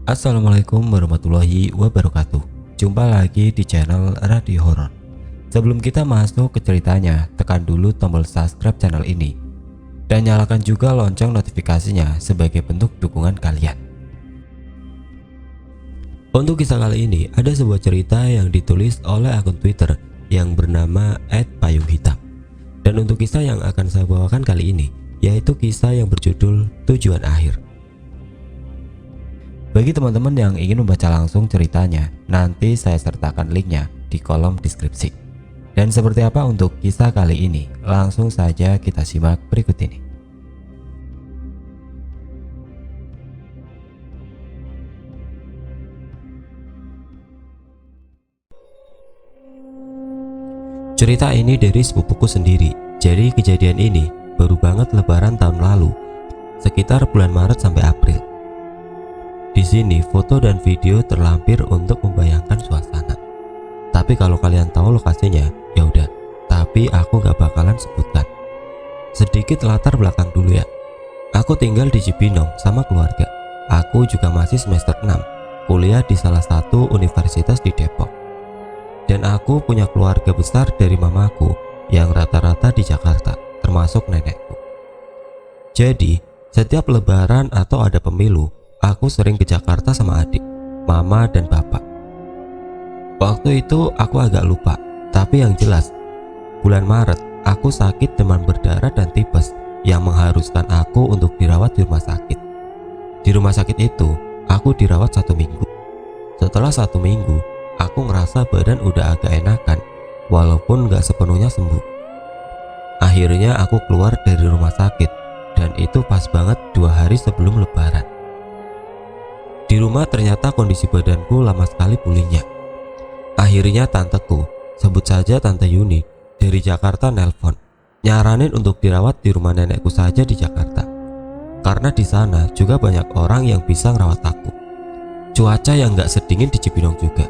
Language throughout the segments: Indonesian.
Assalamualaikum warahmatullahi wabarakatuh. Jumpa lagi di channel Radio Horor. Sebelum kita masuk ke ceritanya, tekan dulu tombol subscribe channel ini dan nyalakan juga lonceng notifikasinya sebagai bentuk dukungan kalian. Untuk kisah kali ini ada sebuah cerita yang ditulis oleh akun Twitter yang bernama @payunghitam. Dan untuk kisah yang akan saya bawakan kali ini yaitu kisah yang berjudul Tujuan Akhir. Bagi teman-teman yang ingin membaca langsung ceritanya, nanti saya sertakan linknya di kolom deskripsi. Dan seperti apa untuk kisah kali ini? Langsung saja kita simak berikut ini. Cerita ini dari sepupuku sendiri. Jadi kejadian ini baru banget lebaran tahun lalu, sekitar bulan Maret sampai April. Di sini foto dan video terlampir untuk membayangkan suasana. Tapi kalau kalian tahu lokasinya, ya udah. Tapi aku gak bakalan sebutkan. Sedikit latar belakang dulu ya. Aku tinggal di Cibinong sama keluarga. Aku juga masih semester 6, kuliah di salah satu universitas di Depok. Dan aku punya keluarga besar dari mamaku yang rata-rata di Jakarta, termasuk nenekku. Jadi, setiap lebaran atau ada pemilu, aku sering ke Jakarta sama adik, mama dan bapak. Waktu itu aku agak lupa, tapi yang jelas bulan Maret aku sakit demam berdarah dan tipes yang mengharuskan aku untuk dirawat di rumah sakit. Di rumah sakit itu aku dirawat 1 minggu. Setelah 1 minggu aku ngerasa badan udah agak enakan, walaupun gak sepenuhnya sembuh. Akhirnya aku keluar dari rumah sakit, dan itu pas banget 2 hari sebelum lebaran. Di rumah ternyata kondisi badanku lama sekali pulihnya. Akhirnya tanteku, sebut saja Tante Yuni, dari Jakarta nelpon, nyaranin untuk dirawat di rumah nenekku saja di Jakarta. Karena di sana juga banyak orang yang bisa ngerawat aku. Cuaca yang gak sedingin di Cibinong juga.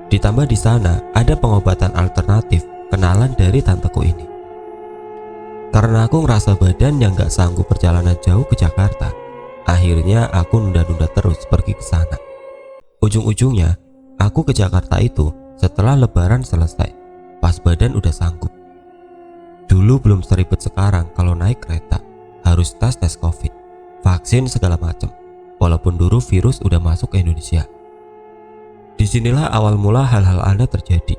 Ditambah di sana ada pengobatan alternatif kenalan dari tanteku ini. Karena aku ngerasa badan yang gak sanggup perjalanan jauh ke Jakarta, akhirnya aku nunda-nunda terus pergi ke sana. Ujung-ujungnya aku ke Jakarta itu setelah lebaran selesai, pas badan udah sanggup. Dulu belum seribet sekarang kalau naik kereta harus tes COVID, vaksin segala macam. Walaupun dulu virus udah masuk ke Indonesia. Disinilah awal mula hal-hal aneh terjadi.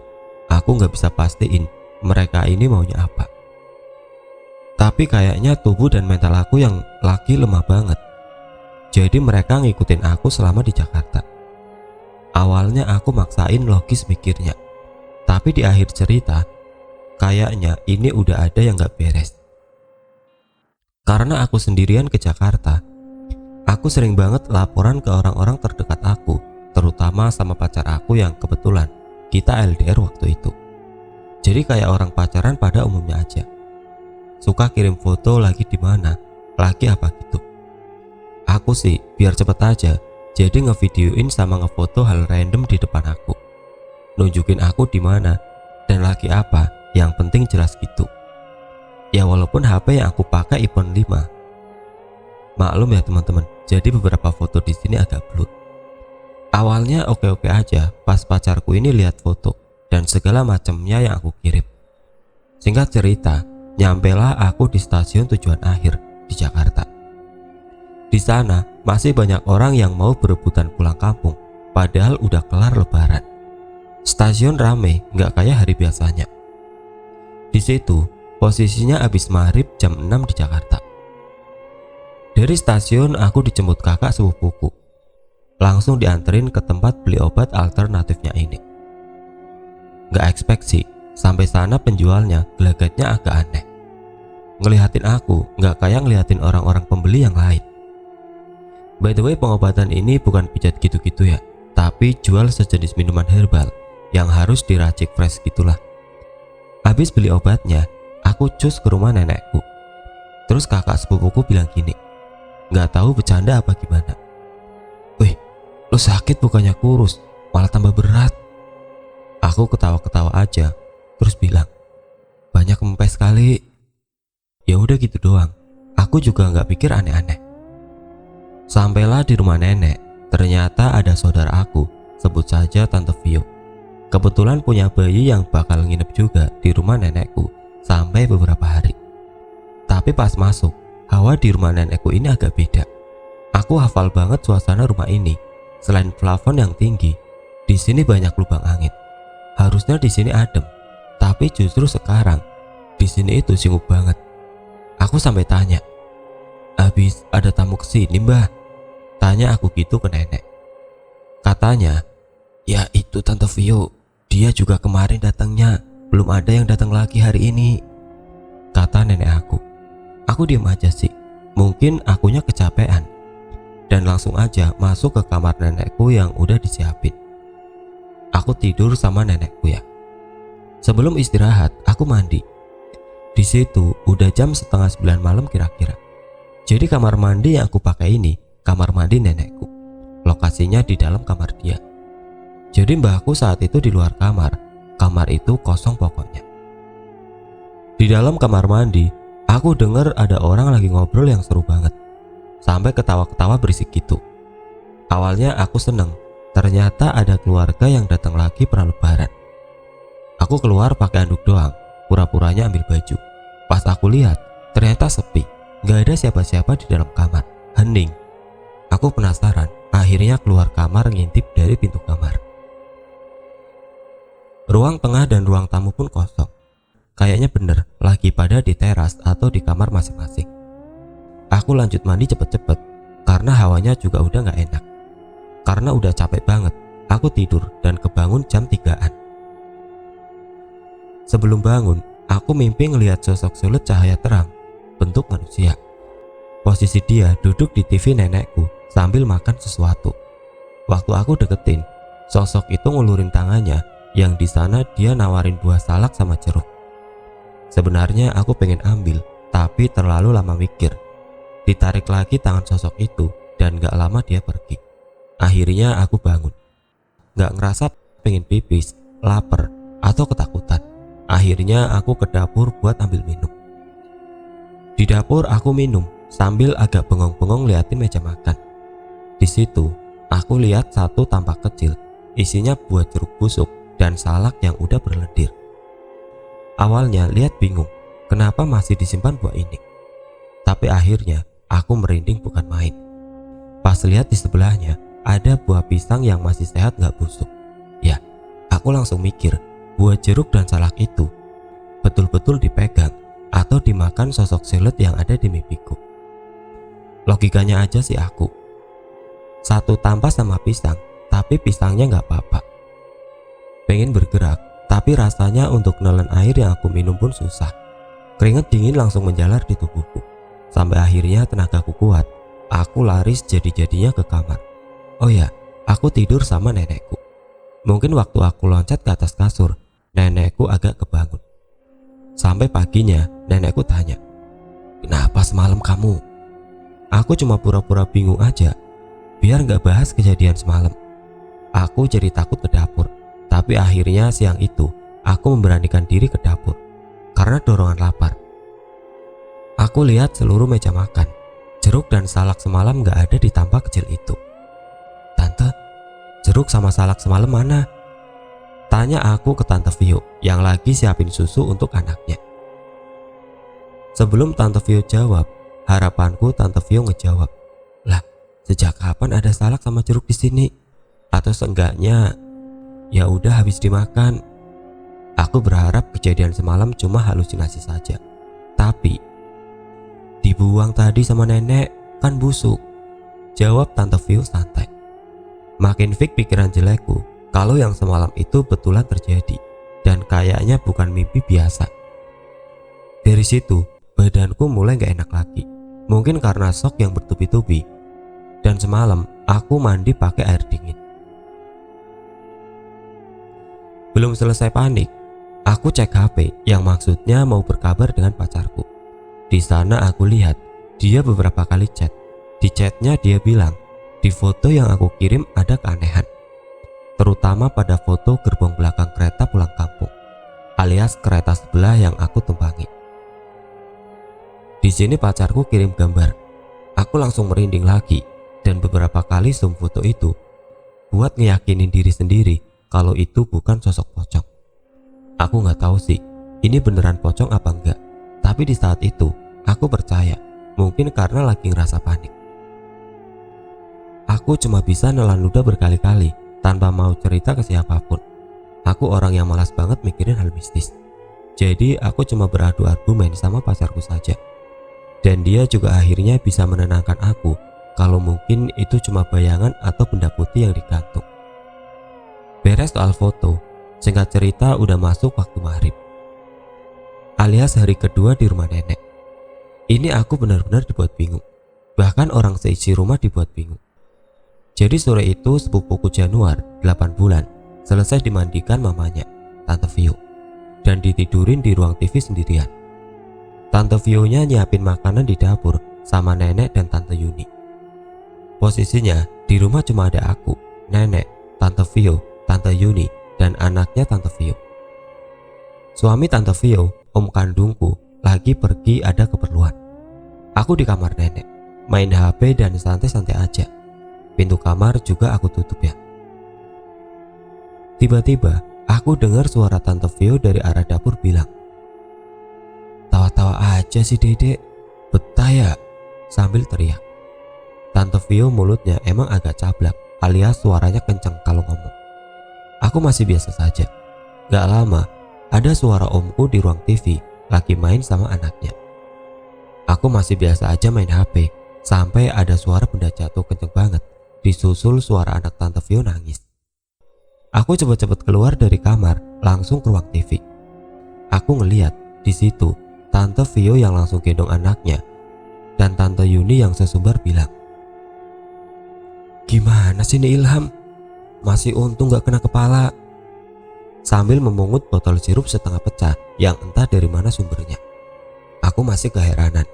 Aku nggak bisa pastiin mereka ini maunya apa. Tapi kayaknya tubuh dan mental aku yang lagi lemah banget. Jadi mereka ngikutin aku selama di Jakarta. Awalnya aku maksain logis mikirnya. Tapi di akhir cerita, kayaknya ini udah ada yang gak beres. Karena aku sendirian ke Jakarta, aku sering banget laporan ke orang-orang terdekat aku, terutama sama pacar aku yang kebetulan kita LDR waktu itu. Jadi kayak orang pacaran pada umumnya aja. Suka kirim foto lagi di mana, lagi apa gitu. Aku sih biar cepet aja, jadi ngevideoin sama ngefoto hal random di depan aku, nunjukin aku di mana dan lagi apa, yang penting jelas gitu. Ya walaupun HP yang aku pakai iPhone 5. Maklum ya teman-teman, jadi beberapa foto di sini agak blur. Awalnya oke-oke aja pas pacarku ini lihat foto dan segala macamnya yang aku kirim. Singkat cerita, nyampelah aku di stasiun tujuan akhir di Jakarta. Di sana masih banyak orang yang mau berebutan pulang kampung, padahal udah kelar lebaran. Stasiun rame, nggak kayak hari biasanya. Di situ posisinya abis maghrib jam 6 di Jakarta. Dari stasiun aku dijemput kakak sepupuku, langsung dianterin ke tempat beli obat alternatifnya ini. Nggak expect sih, sampai sana penjualnya gelagatnya agak aneh. Ngelihatin aku nggak kayak ngelihatin orang-orang pembeli yang lain. By the way, pengobatan ini bukan pijat gitu-gitu ya, tapi jual sejenis minuman herbal yang harus diracik fresh gitulah. Habis beli obatnya, aku cus ke rumah nenekku. Terus kakak sepupuku bilang gini, nggak tahu bercanda apa gimana. Wih, lo sakit bukannya kurus, malah tambah berat. Aku ketawa-ketawa aja, terus bilang, banyak kempes kali. Ya udah gitu doang. Aku juga nggak pikir aneh-aneh. Sampailah di rumah nenek, Ternyata ada saudara aku, sebut saja Tante Vio. Kebetulan punya bayi yang bakal nginep juga di rumah nenekku sampai beberapa hari. Tapi pas masuk, hawa di rumah nenekku ini agak beda. Aku hafal banget suasana rumah ini. Selain plafon yang tinggi, di sini banyak lubang angin. Harusnya di sini adem, tapi justru sekarang di sini itu singgup banget. Aku sampai tanya, "Habis ada tamu kesini, Mbah?" Tanya aku gitu ke nenek. Katanya, "Ya itu Tante Vio, dia juga kemarin datangnya, belum ada yang datang lagi hari ini," kata nenek aku. Aku diam aja sih, mungkin akunya kecapean, dan langsung aja masuk ke kamar nenekku yang udah disiapin. Aku tidur sama nenekku ya. Sebelum istirahat, aku mandi. Di situ udah jam setengah 9 malam kira-kira. Jadi kamar mandi yang aku pakai ini kamar mandi nenekku. Lokasinya di dalam kamar dia. Jadi mbahku saat itu di luar kamar. Kamar itu kosong pokoknya. Di dalam kamar mandi, aku dengar ada orang lagi ngobrol yang seru banget. Sampai ketawa-ketawa berisik gitu. Awalnya aku seneng. Ternyata ada keluarga yang datang lagi pra-lebaran. Aku keluar pakai handuk doang. Pura-puranya ambil baju. Pas aku lihat, ternyata sepi. Gak ada siapa-siapa di dalam kamar. Hening. Aku penasaran. Akhirnya keluar kamar ngintip dari pintu kamar. Ruang tengah dan ruang tamu pun kosong. Kayaknya bener lagi pada di teras atau di kamar masing-masing. Aku lanjut mandi cepet-cepet karena hawanya juga udah gak enak. Karena udah capek banget, aku tidur dan kebangun jam 3-an. Sebelum bangun, aku mimpi ngelihat sosok sulut cahaya terang, bentuk manusia. Posisi dia duduk di TV nenekku sambil makan sesuatu. Waktu aku deketin, sosok itu ngulurin tangannya yang di sana dia nawarin buah salak sama jeruk. Sebenarnya aku pengen ambil, tapi terlalu lama mikir. Ditarik lagi tangan sosok itu dan gak lama dia pergi. Akhirnya aku bangun. Gak ngerasa pengen pipis, lapar, atau ketakutan. Akhirnya aku ke dapur buat ambil minum. Di dapur aku minum sambil agak bengong-bengong liatin meja makan. Di situ aku lihat satu tampak kecil, isinya buah jeruk busuk dan salak yang udah berlendir. Awalnya lihat bingung, kenapa masih disimpan buah ini. Tapi akhirnya aku merinding bukan main. Pas lihat di sebelahnya ada buah pisang yang masih sehat gak busuk. Ya, aku langsung mikir buah jeruk dan salak itu betul-betul dipegang atau dimakan sosok siluet yang ada di mimpiku. Logikanya aja sih aku. Satu tampah sama pisang, tapi pisangnya gak apa-apa. Pengen bergerak, tapi rasanya untuk nelen air yang aku minum pun susah. Keringat dingin langsung menjalar di tubuhku. Sampai akhirnya tenagaku kuat, aku laris jadi-jadinya ke kamar. Oh ya, aku tidur sama nenekku. Mungkin waktu aku loncat ke atas kasur, nenekku agak kebangun. Sampai paginya, nenekku tanya, "Kenapa semalam kamu?" Aku cuma pura-pura bingung aja, biar gak bahas kejadian semalam. Aku jadi takut ke dapur, tapi akhirnya siang itu, aku memberanikan diri ke dapur, karena dorongan lapar. Aku lihat seluruh meja makan, jeruk dan salak semalam gak ada di tampak kecil itu. "Tante, jeruk sama salak semalam mana?" Tanya aku ke Tante Vio yang lagi siapin susu untuk anaknya. Sebelum Tante Vio jawab, harapanku Tante Vio ngejawab, "Lah, sejak kapan ada salak sama jeruk di sini? Atau seenggaknya ya udah habis dimakan." Aku berharap kejadian semalam cuma halusinasi saja. Tapi dibuang tadi sama nenek, kan busuk, jawab Tante Vio santai. Makin fix pikiran jelekku kalau yang semalam itu betulan terjadi dan kayaknya bukan mimpi biasa. Dari situ badanku mulai gak enak lagi. Mungkin karena shock yang bertubi-tubi. Dan semalam aku mandi pakai air dingin. Belum selesai panik, aku cek HP yang maksudnya mau berkabar dengan pacarku. Di sana aku lihat dia beberapa kali chat. Di chatnya dia bilang di foto yang aku kirim ada keanehan, terutama pada foto gerbong belakang kereta pulang kampung, alias kereta sebelah yang aku tumpangi. Di sini pacarku kirim gambar. Aku langsung merinding lagi dan beberapa kali zoom foto itu buat ngeyakinin diri sendiri kalau itu bukan sosok pocong. Aku nggak tahu sih ini beneran pocong apa enggak, tapi di saat itu aku percaya, mungkin karena lagi ngerasa panik. Aku cuma bisa nelan ludah berkali-kali tanpa mau cerita ke siapapun. Aku orang yang malas banget mikirin hal mistis. Jadi aku cuma beradu argumen sama pacarku saja. Dan dia juga akhirnya bisa menenangkan aku kalau mungkin itu cuma bayangan atau benda putih yang digantung. Beres soal foto, singkat cerita udah masuk waktu maghrib, alias hari kedua di rumah nenek. Ini aku benar-benar dibuat bingung. Bahkan orang seisi rumah dibuat bingung. Jadi sore itu sepupuku Januar 8 bulan selesai dimandikan mamanya, Tante Vio, dan ditidurin di ruang TV sendirian. Tante Vio-nya nyiapin makanan di dapur sama nenek dan Tante Yuni. Posisinya di rumah cuma ada aku, nenek, Tante Vio, Tante Yuni, dan anaknya Tante Vio. Suami Tante Vio, om kandungku, lagi pergi ada keperluan. Aku di kamar nenek, main HP dan santai-santai aja. Pintu kamar juga aku tutup ya. Tiba-tiba aku dengar suara Tante Vio dari arah dapur bilang, "Tawa-tawa aja sih Dedek, betah ya?" sambil teriak. Tante Vio mulutnya emang agak cablak alias suaranya kenceng kalau ngomong. Aku masih biasa saja. Gak lama ada suara omku di ruang TV lagi main sama anaknya. Aku masih biasa aja main HP sampai ada suara benda jatuh kenceng banget, disusul suara anak Tante Vio nangis. Aku cepet-cepet keluar dari kamar langsung ke ruang TV. Aku ngeliat di situ Tante Vio yang langsung gendong anaknya dan Tante Yuni yang sesumbar bilang, "Gimana sih ini Ilham? Masih untung gak kena kepala," sambil memungut botol sirup setengah pecah yang entah dari mana sumbernya. Aku masih keheranan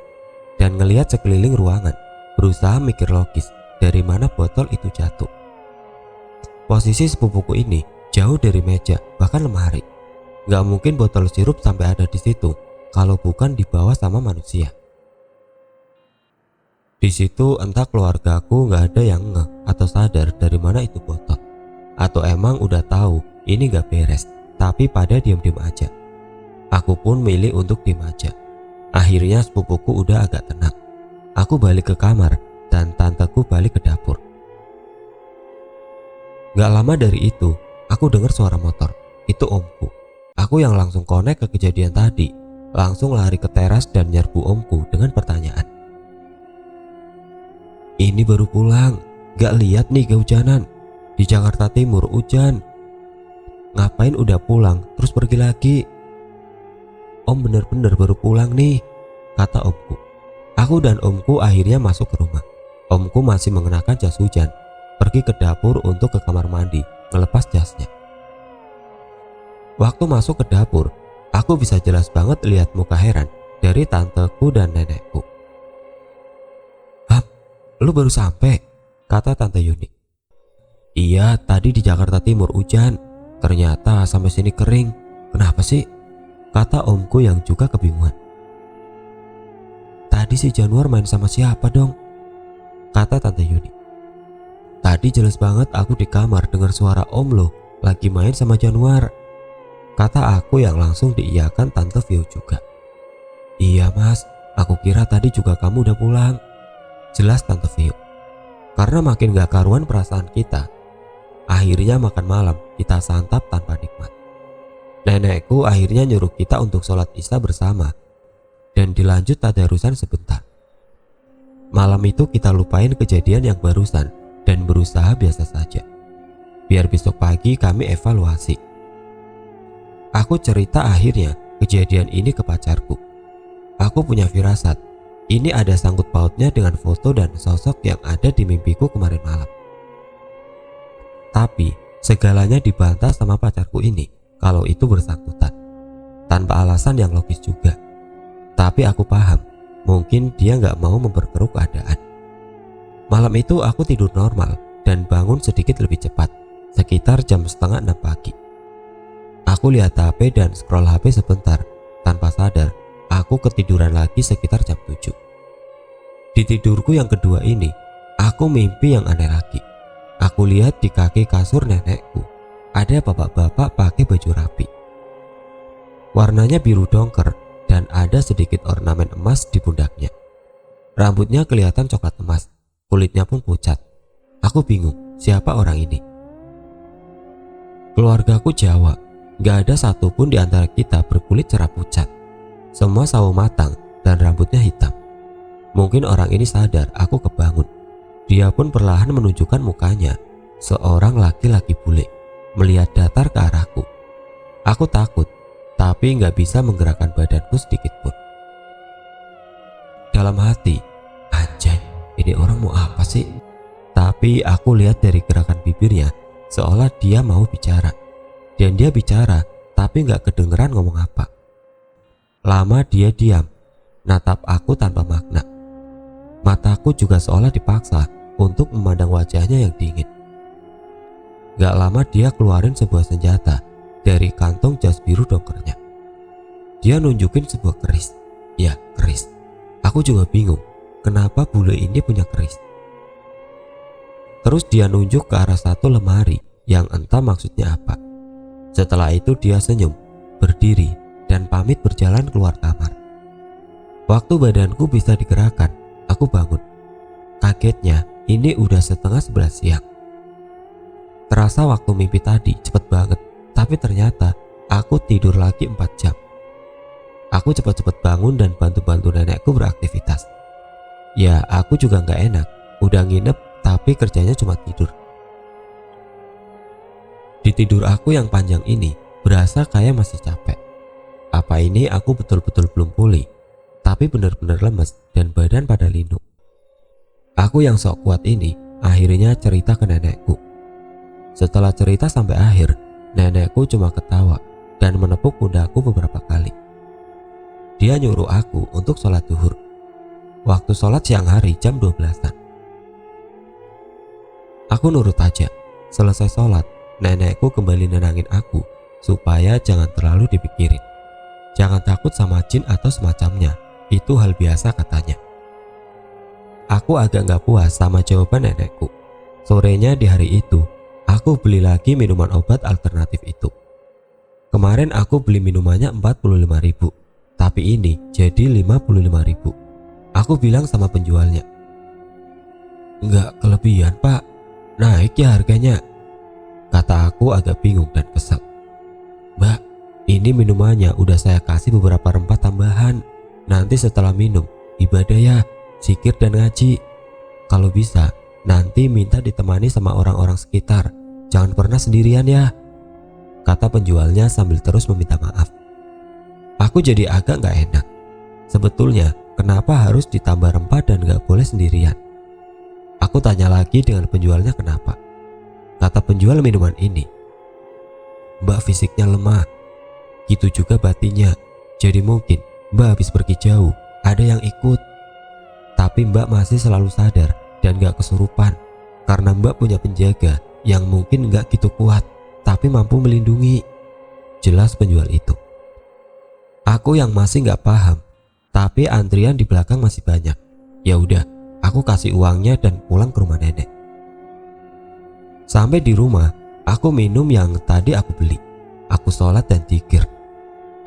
dan ngelihat sekeliling ruangan, berusaha mikir logis dari mana botol itu jatuh. Posisi sepupuku ini jauh dari meja, bahkan lemari. Gak mungkin botol sirup sampai ada di situ kalau bukan dibawa sama manusia. Di situ entah keluargaku gak ada yang ngeh atau sadar dari mana itu botol, atau emang udah tahu ini gak beres, tapi pada diam-diam aja. Aku pun milih untuk diam aja. Akhirnya sepupuku udah agak tenang. Aku balik ke kamar dan tanteku balik ke dapur. Gak lama dari itu, aku dengar suara motor. Itu omku. Aku yang langsung connect ke kejadian tadi, langsung lari ke teras dan nyerbu omku dengan pertanyaan. "Ini baru pulang, gak lihat nih kehujanan? Di Jakarta Timur hujan. Ngapain udah pulang terus pergi lagi?" "Om bener-bener baru pulang nih," kata omku. Aku dan omku akhirnya masuk ke rumah. Omku masih mengenakan jas hujan, pergi ke dapur untuk ke kamar mandi, ngelepas jasnya. Waktu masuk ke dapur, aku bisa jelas banget lihat muka heran dari tanteku dan nenekku. "Hap, lu baru sampai?" kata Tante Yuni. "Iya, tadi di Jakarta Timur hujan. Ternyata sampai sini kering. Kenapa sih?" kata omku yang juga kebingungan. "Tadi si Januar main sama siapa dong?" kata Tante Yuni. "Tadi jelas banget aku di kamar dengar suara om lo lagi main sama Januar," kata aku yang langsung diiyakan Tante Vio juga. "Iya mas, aku kira tadi juga kamu udah pulang," jelas Tante Vio. Karena makin gak karuan perasaan kita, akhirnya makan malam kita santap tanpa nikmat. Nenekku akhirnya nyuruh kita untuk sholat isya bersama dan dilanjut tadarusan sebentar. Malam itu kita lupain kejadian yang barusan dan berusaha biasa saja, biar besok pagi kami evaluasi. Aku cerita akhirnya kejadian ini ke pacarku. Aku punya firasat, ini ada sangkut pautnya dengan foto dan sosok yang ada di mimpiku kemarin malam. Tapi segalanya dibantah sama pacarku ini kalau itu bersangkutan, tanpa alasan yang logis juga. Tapi aku paham, mungkin dia gak mau memperkeruh keadaan. Malam itu aku tidur normal dan bangun sedikit lebih cepat, sekitar jam 5:30 pagi. Aku lihat HP dan scroll HP sebentar, tanpa sadar aku ketiduran lagi sekitar jam 7. Di tidurku yang kedua ini, Aku mimpi yang aneh lagi. Aku lihat di kaki kasur nenekku ada bapak-bapak pakai baju rapi. Warnanya biru dongker dan ada sedikit ornamen emas di pundaknya. Rambutnya kelihatan coklat emas, kulitnya pun pucat. Aku bingung, siapa orang ini? Keluargaku Jawa, gak ada satupun di antara kita berkulit cerah pucat. Semua sawo matang dan rambutnya hitam. Mungkin orang ini sadar aku kebangun. Dia pun perlahan menunjukkan mukanya, seorang laki-laki bule, melihat datar ke arahku. Aku takut, tapi gak bisa menggerakkan badanku sedikit pun. Dalam hati, anjay, ini orang mau apa sih? Tapi aku lihat dari gerakan bibirnya, seolah dia mau bicara. Dan dia bicara, tapi gak kedengeran ngomong apa. Lama dia diam, natap aku tanpa makna. Mataku juga seolah dipaksa untuk memandang wajahnya yang dingin. Gak lama dia keluarin sebuah senjata dari kantong jas biru dongkernya. Dia nunjukin sebuah keris. Ya, keris. Aku juga bingung, kenapa bule ini punya keris. Terus dia nunjuk ke arah satu lemari yang entah maksudnya apa. Setelah itu dia senyum, berdiri, dan pamit berjalan keluar kamar. Waktu badanku bisa digerakkan, aku bangun. Kagetnya, ini udah setengah 11 siang. Terasa waktu mimpi tadi cepet banget, tapi ternyata aku tidur lagi 4 jam. Aku cepet-cepet bangun dan bantu-bantu nenekku beraktivitas. Ya, aku juga gak enak, udah nginep tapi kerjanya cuma tidur. Di tidur aku yang panjang ini, berasa kayak masih capek. Apa ini aku betul-betul belum pulih, tapi benar-benar lemes dan badan pada linu. Aku yang sok kuat ini akhirnya cerita ke nenekku. Setelah cerita sampai akhir, nenekku cuma ketawa dan menepuk pundakku beberapa kali. Dia nyuruh aku untuk sholat zuhur. Waktu sholat siang hari jam 12-an. Aku nurut aja. Selesai sholat, nenekku kembali nenangin aku supaya jangan terlalu dipikirin. Jangan takut sama jin atau semacamnya, itu hal biasa katanya. Aku agak gak puas sama jawaban nenekku. Sorenya di hari itu, aku beli lagi minuman obat alternatif itu. Kemarin aku beli minumannya 45.000, tapi ini jadi 55.000. Aku bilang sama penjualnya, "Nggak kelebihan pak, naik ya harganya," kata aku agak bingung dan kesal. "Mbak, ini minumannya udah saya kasih beberapa rempah tambahan. Nanti setelah minum, ibadah ya, zikir dan ngaji. Kalau bisa, nanti minta ditemani sama orang-orang sekitar. Jangan pernah sendirian ya," kata penjualnya sambil terus meminta maaf. Aku jadi agak gak enak. Sebetulnya, kenapa harus ditambah rempah dan gak boleh sendirian? Aku tanya lagi dengan penjualnya kenapa. Kata penjual minuman ini, "Mbak fisiknya lemah, gitu juga batinnya. Jadi mungkin Mbak habis pergi jauh, ada yang ikut. Tapi Mbak masih selalu sadar dan gak kesurupan karena Mbak punya penjaga yang mungkin gak gitu kuat, tapi mampu melindungi," jelas penjual itu. Aku yang masih gak paham, tapi antrian di belakang masih banyak. Ya udah, aku kasih uangnya dan pulang ke rumah nenek. Sampai di rumah, aku minum yang tadi aku beli. Aku sholat dan zikir.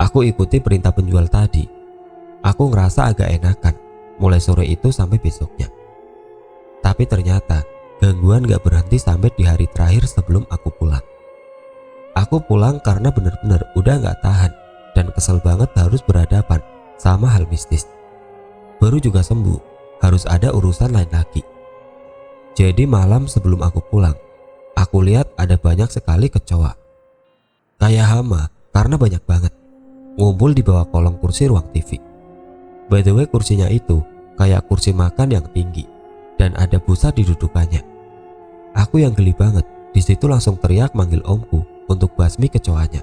Aku ikuti perintah penjual tadi. Aku ngerasa agak enakan mulai sore itu sampai besoknya. Tapi ternyata gangguan gak berhenti sampai di hari terakhir sebelum aku pulang. Aku pulang karena benar-benar udah gak tahan dan kesel banget harus berhadapan sama hal mistis. Baru juga sembuh, harus ada urusan lain lagi. Jadi malam sebelum aku pulang, aku lihat ada banyak sekali kecoa. Kayak hama karena banyak banget. Ngumpul di bawah kolong kursi ruang TV. By the way, kursinya itu kayak kursi makan yang tinggi dan ada busa di dudukannya. Aku yang geli banget, di situ langsung teriak manggil omku untuk basmi kecoanya.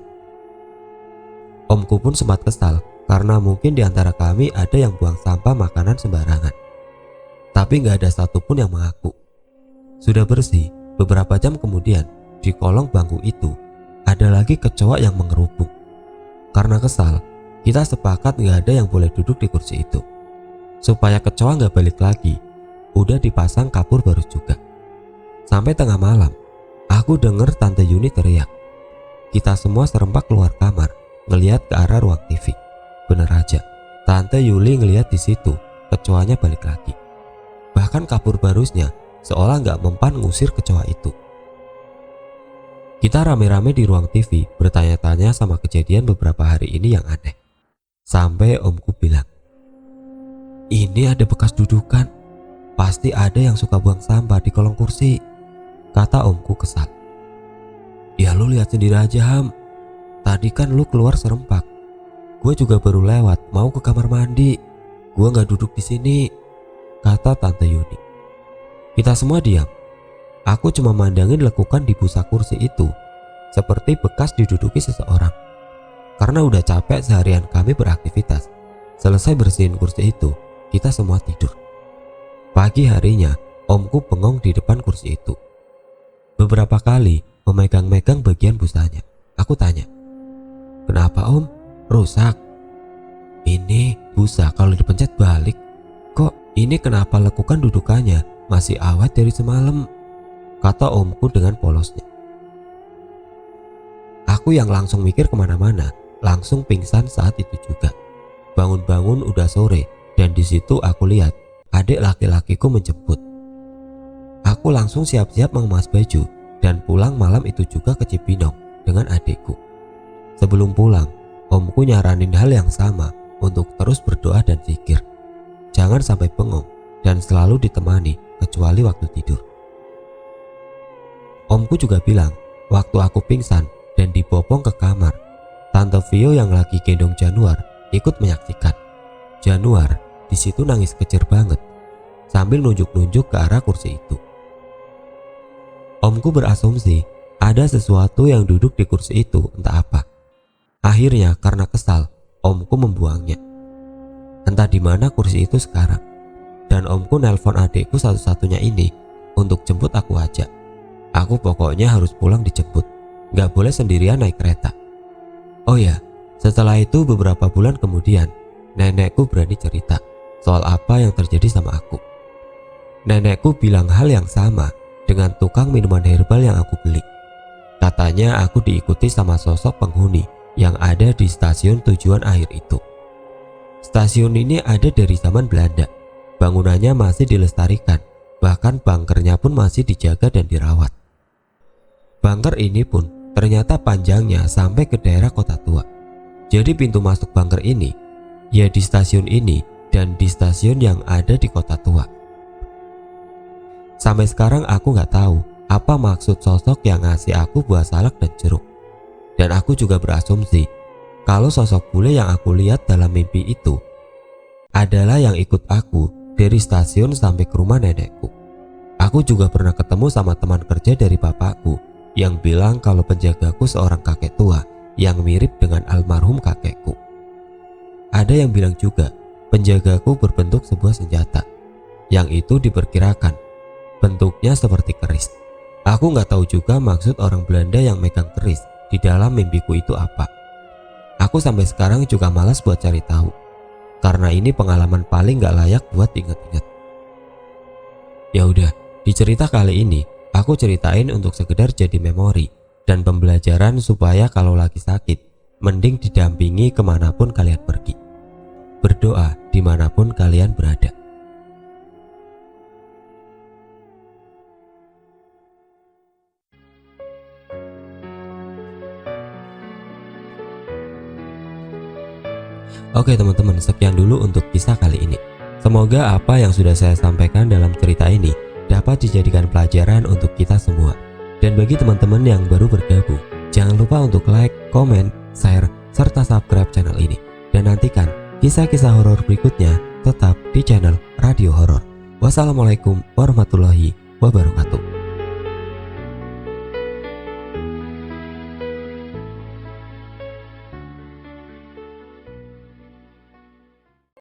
Omku pun sempat kesal karena mungkin di antara kami ada yang buang sampah makanan sembarangan. Tapi gak ada satupun yang mengaku. Sudah bersih, beberapa jam kemudian di kolong bangku itu ada lagi kecoa yang mengerubung. Karena kesal, kita sepakat gak ada yang boleh duduk di kursi itu. Supaya kecoa gak balik lagi, udah dipasang kapur baru juga. Sampai tengah malam, aku denger Tante Yuni teriak. Kita semua serempak keluar kamar, ngelihat ke arah ruang TV. Bener aja, Tante Yuli ngelihat di situ, kecoanya balik lagi. Bahkan kapur barusnya seolah nggak mempan ngusir kecoa itu. Kita rame-rame di ruang TV bertanya-tanya sama kejadian beberapa hari ini yang aneh. Sampai omku bilang, "Ini ada bekas dudukan. Pasti ada yang suka buang sampah di kolong kursi," kata omku kesal. "Ya lu lihat sendiri aja, Ham. Tadi kan lu keluar serempak. Gue juga baru lewat mau ke kamar mandi. Gue nggak duduk di sini," kata Tante Yuni. Kita semua diam. Aku cuma mandangin lekukan di busa kursi itu seperti bekas diduduki seseorang. Karena udah capek seharian kami beraktivitas, selesai bersihin kursi itu, kita semua tidur. Pagi harinya, omku bengong di depan kursi itu. Beberapa kali memegang-megang bagian busanya. Aku tanya, "Kenapa om? Rusak?" "Ini busa kalau dipencet balik. Kok ini kenapa lekukan dudukannya masih awet dari semalam?" kata omku dengan polosnya. Aku yang langsung mikir kemana-mana, langsung pingsan saat itu juga. Bangun-bangun udah sore dan di situ aku lihat adik laki-lakiku menjemput. Aku langsung siap-siap mengemas baju dan pulang malam itu juga ke Cibinong dengan adikku. Sebelum pulang, omku nyaranin hal yang sama untuk terus berdoa dan zikir. Jangan sampai bengong dan selalu ditemani kecuali waktu tidur. Omku juga bilang, waktu aku pingsan dan dibopong ke kamar, Tante Vio yang lagi gendong Januar ikut menyaksikan. Januar di situ nangis kejer banget sambil nunjuk-nunjuk ke arah kursi itu. Omku berasumsi ada sesuatu yang duduk di kursi itu, entah apa. Akhirnya karena kesal, omku membuangnya. Entah di mana kursi itu sekarang. Dan omku nelpon adikku satu-satunya ini untuk jemput aku aja. Aku pokoknya harus pulang dijemput, gak boleh sendirian naik kereta. Oh ya, setelah itu beberapa bulan kemudian, nenekku berani cerita soal apa yang terjadi sama aku. Nenekku bilang hal yang sama dengan tukang minuman herbal yang aku beli. Katanya aku diikuti sama sosok penghuni yang ada di stasiun tujuan akhir itu. Stasiun ini ada dari zaman Belanda. Bangunannya masih dilestarikan, bahkan bunkernya pun masih dijaga dan dirawat. Bunker ini pun ternyata panjangnya sampai ke daerah Kota Tua. Jadi pintu masuk bunker ini ya di stasiun ini dan di stasiun yang ada di Kota Tua. Sampai sekarang aku gak tahu apa maksud sosok yang ngasih aku buah salak dan jeruk. Dan aku juga berasumsi kalau sosok bule yang aku lihat dalam mimpi itu adalah yang ikut aku dari stasiun sampai ke rumah nenekku. Aku juga pernah ketemu sama teman kerja dari bapakku yang bilang kalau penjagaku seorang kakek tua yang mirip dengan almarhum kakekku. Ada yang bilang juga penjagaku berbentuk sebuah senjata, yang itu diperkirakan bentuknya seperti keris. Aku nggak tahu juga maksud orang Belanda yang megang keris di dalam mimpiku itu apa. Aku sampai sekarang juga malas buat cari tahu, karena ini pengalaman paling nggak layak buat inget-inget. Ya udah, di cerita kali ini aku ceritain untuk sekedar jadi memori dan pembelajaran supaya kalau lagi sakit, mending didampingi kemanapun kalian pergi. Berdoa dimanapun kalian berada. Oke teman-teman, sekian dulu untuk kisah kali ini. Semoga apa yang sudah saya sampaikan dalam cerita ini dapat dijadikan pelajaran untuk kita semua. Dan bagi teman-teman yang baru bergabung, jangan lupa untuk like, komen, share, serta subscribe channel ini. Dan nantikan kisah-kisah horor berikutnya tetap di channel Radio Horor. Wassalamualaikum warahmatullahi wabarakatuh.